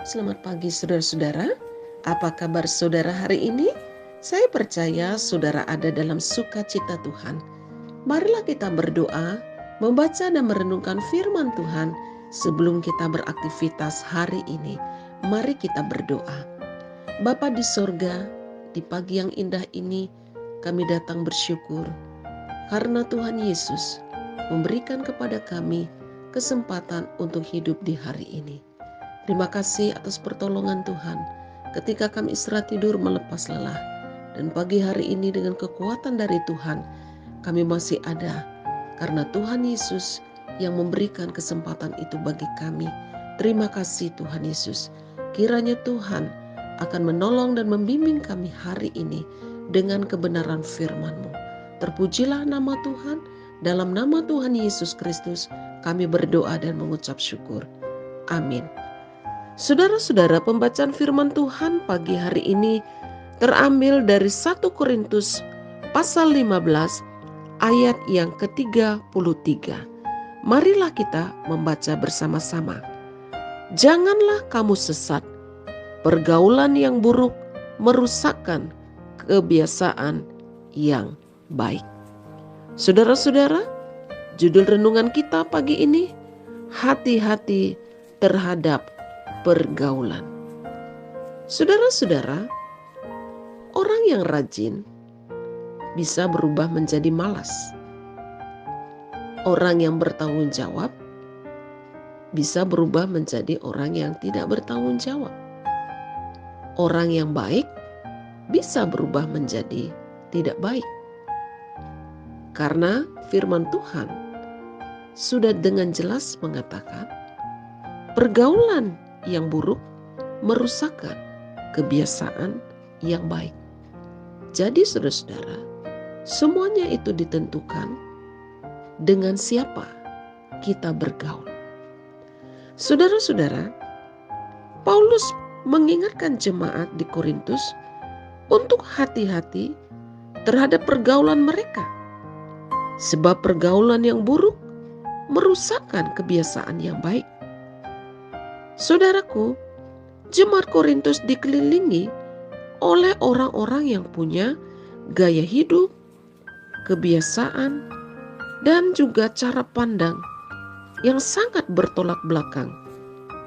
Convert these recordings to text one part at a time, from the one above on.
Selamat pagi saudara-saudara. Apa kabar saudara hari ini? Saya percaya saudara ada dalam sukacita Tuhan. Marilah kita berdoa, membaca dan merenungkan firman Tuhan sebelum kita beraktivitas hari ini. Mari kita berdoa. Bapa di sorga, di pagi yang indah ini kami datang bersyukur karena Tuhan Yesus memberikan kepada kami kesempatan untuk hidup di hari ini. Terima kasih atas pertolongan Tuhan ketika kami istirahat tidur melepas lelah. Dan pagi hari ini dengan kekuatan dari Tuhan kami masih ada karena Tuhan Yesus yang memberikan kesempatan itu bagi kami. Terima kasih Tuhan Yesus. Kiranya Tuhan akan menolong dan membimbing kami hari ini dengan kebenaran firman-Mu. Terpujilah nama Tuhan. Dalam nama Tuhan Yesus Kristus kami berdoa dan mengucap syukur. Amin. Saudara-saudara, pembacaan firman Tuhan pagi hari ini terambil dari 1 Korintus pasal 15 ayat yang ke-33. Marilah kita membaca bersama-sama. Janganlah kamu sesat. Pergaulan yang buruk merusakkan kebiasaan yang baik. Saudara-saudara, judul renungan kita pagi ini, hati-hati terhadap pergaulan. Saudara-saudara, orang yang rajin bisa berubah menjadi malas. Orang yang bertanggung jawab bisa berubah menjadi orang yang tidak bertanggung jawab. Orang yang baik bisa berubah menjadi tidak baik. Karena firman Tuhan sudah dengan jelas mengatakan, pergaulan yang buruk merusakkan kebiasaan yang baik. Jadi saudara-saudara, semuanya itu ditentukan dengan siapa kita bergaul. Saudara-saudara, Paulus mengingatkan jemaat di Korintus untuk hati-hati terhadap pergaulan mereka. Sebab pergaulan yang buruk merusakkan kebiasaan yang baik. Saudaraku, jemaat Korintus dikelilingi oleh orang-orang yang punya gaya hidup, kebiasaan, dan juga cara pandang yang sangat bertolak belakang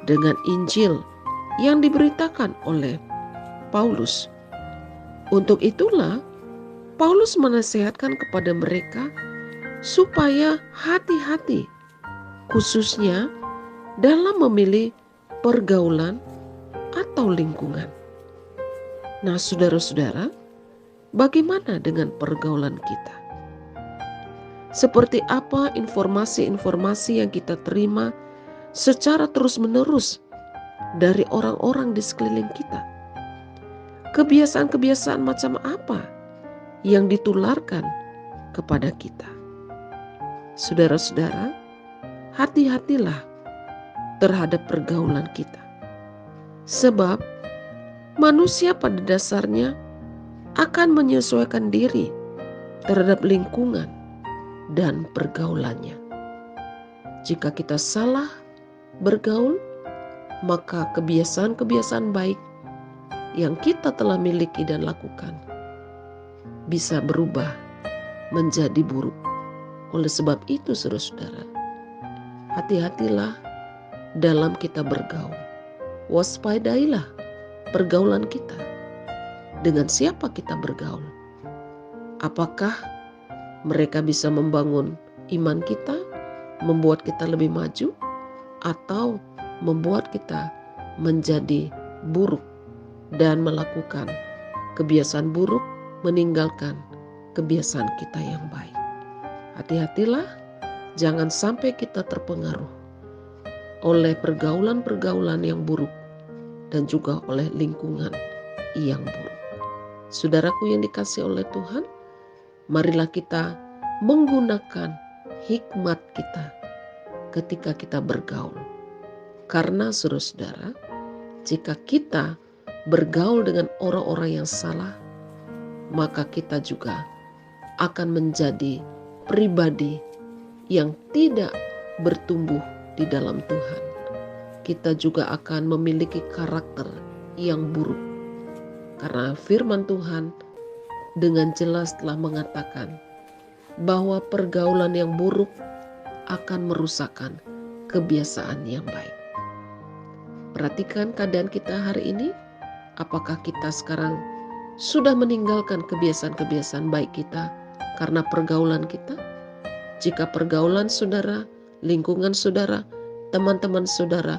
dengan Injil yang diberitakan oleh Paulus. Untuk itulah Paulus menasihatkan kepada mereka supaya hati-hati, khususnya dalam memilih pergaulan atau lingkungan. Nah, saudara-saudara, bagaimana dengan pergaulan kita? Seperti apa informasi-informasi yang kita terima secara terus-menerus dari orang-orang di sekeliling kita? Kebiasaan-kebiasaan macam apa yang ditularkan kepada kita? Saudara-saudara, hati-hatilah terhadap pergaulan kita. Sebab manusia pada dasarnya akan menyesuaikan diri terhadap lingkungan dan pergaulannya. Jika kita salah bergaul, maka kebiasaan-kebiasaan baik yang kita telah miliki dan lakukan bisa berubah menjadi buruk. Oleh sebab itu, saudara-saudara, hati-hatilah dalam kita bergaul. Waspadailah pergaulan kita. Dengan siapa kita bergaul? Apakah mereka bisa membangun iman kita, membuat kita lebih maju, atau membuat kita menjadi buruk dan melakukan kebiasaan buruk, meninggalkan kebiasaan kita yang baik? Hati-hatilah, jangan sampai kita terpengaruh oleh pergaulan-pergaulan yang buruk dan juga oleh lingkungan yang buruk. Saudaraku yang dikasihi oleh Tuhan, marilah kita menggunakan hikmat kita ketika kita bergaul. Karena saudara-saudara, jika kita bergaul dengan orang-orang yang salah, maka kita juga akan menjadi pribadi yang tidak bertumbuh di dalam Tuhan. kita juga akan memiliki karakter yang buruk. Karena firman Tuhan dengan jelas telah mengatakan bahwa pergaulan yang buruk akan merusakkan kebiasaan yang baik. Perhatikan keadaan kita hari ini. Apakah kita sekarang sudah meninggalkan kebiasaan-kebiasaan baik kita karena pergaulan kita? Jika pergaulan saudara, lingkungan saudara, teman-teman saudara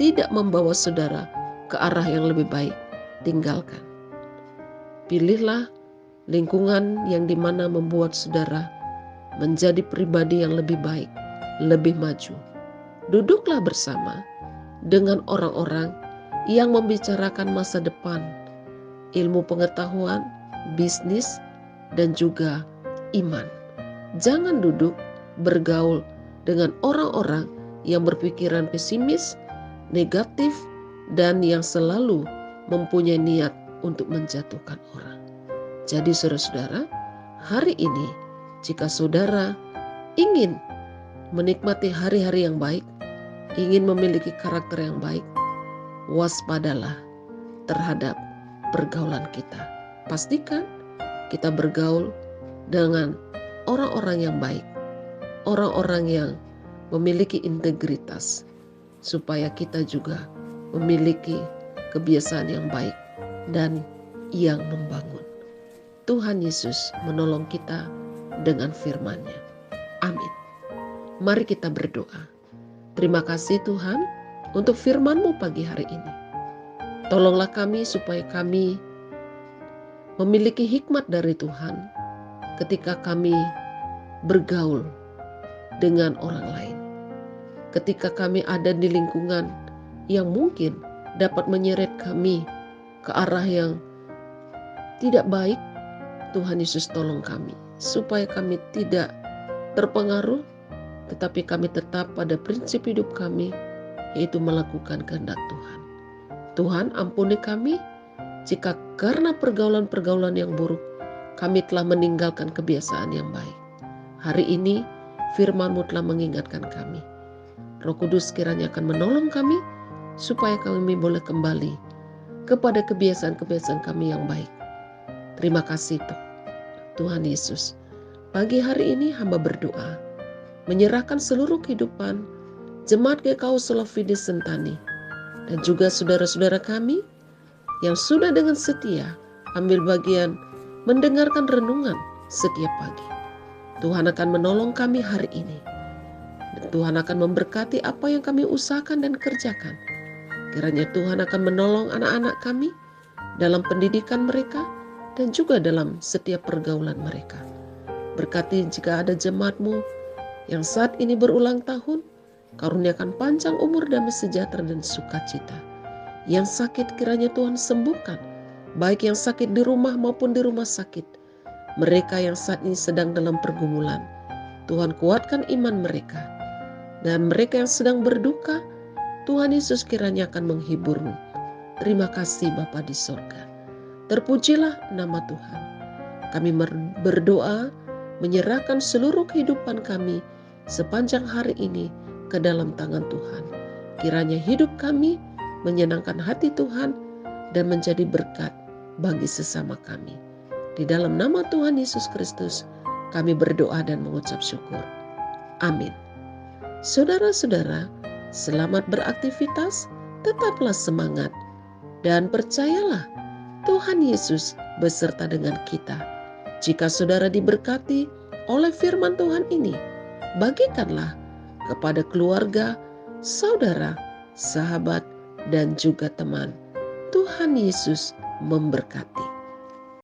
tidak membawa saudara ke arah yang lebih baik, tinggalkan. Pilihlah lingkungan yang dimana membuat saudara menjadi pribadi yang lebih baik, lebih maju. Duduklah bersama dengan orang-orang yang membicarakan masa depan, ilmu pengetahuan, bisnis, dan juga iman. Jangan duduk bergaul dengan orang-orang yang berpikiran pesimis, negatif, dan yang selalu mempunyai niat untuk menjatuhkan orang. Jadi saudara-saudara, hari ini jika saudara ingin menikmati hari-hari yang baik, ingin memiliki karakter yang baik, waspadalah terhadap pergaulan kita. Pastikan kita bergaul dengan orang-orang yang baik, orang-orang yang memiliki integritas, supaya kita juga memiliki kebiasaan yang baik dan yang membangun. Tuhan Yesus menolong kita dengan firman-Nya. Amin. Mari kita berdoa. Terima kasih Tuhan untuk firman-Mu pagi hari ini. Tolonglah kami supaya kami memiliki hikmat dari Tuhan ketika kami bergaul dengan orang lain. Ketika kami ada di lingkungan yang mungkin dapat menyeret kami ke arah yang tidak baik, Tuhan Yesus tolong kami supaya kami tidak terpengaruh, tetapi kami tetap pada prinsip hidup kami, yaitu melakukan kehendak Tuhan. Tuhan, ampuni kami jika karena pergaulan-pergaulan yang buruk kami telah meninggalkan kebiasaan yang baik. Hari ini firman-Mu telah mengingatkan kami. Roh Kudus kiranya akan menolong kami supaya kami boleh kembali kepada kebiasaan-kebiasaan kami yang baik. Terima kasih Tuhan Yesus. Pagi hari ini hamba berdoa, menyerahkan seluruh kehidupan Jemaat GKU Sulawesi Sentani dan juga saudara-saudara kami yang sudah dengan setia ambil bagian mendengarkan renungan setiap pagi. Tuhan akan menolong kami hari ini. Dan Tuhan akan memberkati apa yang kami usahakan dan kerjakan. Kiranya Tuhan akan menolong anak-anak kami dalam pendidikan mereka dan juga dalam setiap pergaulan mereka. Berkati jika ada jemaat-Mu yang saat ini berulang tahun, karuniakan panjang umur, damai sejahtera dan sukacita. Yang sakit kiranya Tuhan sembuhkan, baik yang sakit di rumah maupun di rumah sakit. Mereka yang saat ini sedang dalam pergumulan, Tuhan kuatkan iman mereka. Dan mereka yang sedang berduka, Tuhan Yesus kiranya akan menghiburmu. Terima kasih Bapa di sorga. Terpujilah nama Tuhan. Kami berdoa menyerahkan seluruh kehidupan kami sepanjang hari ini ke dalam tangan Tuhan. Kiranya hidup kami menyenangkan hati Tuhan dan menjadi berkat bagi sesama kami. Di dalam nama Tuhan Yesus Kristus kami berdoa dan mengucap syukur. Amin. Saudara-saudara, selamat beraktivitas, tetaplah semangat, dan percayalah Tuhan Yesus beserta dengan kita. Jika saudara diberkati oleh firman Tuhan ini, bagikanlah kepada keluarga, saudara, sahabat, dan juga teman. Tuhan Yesus memberkati.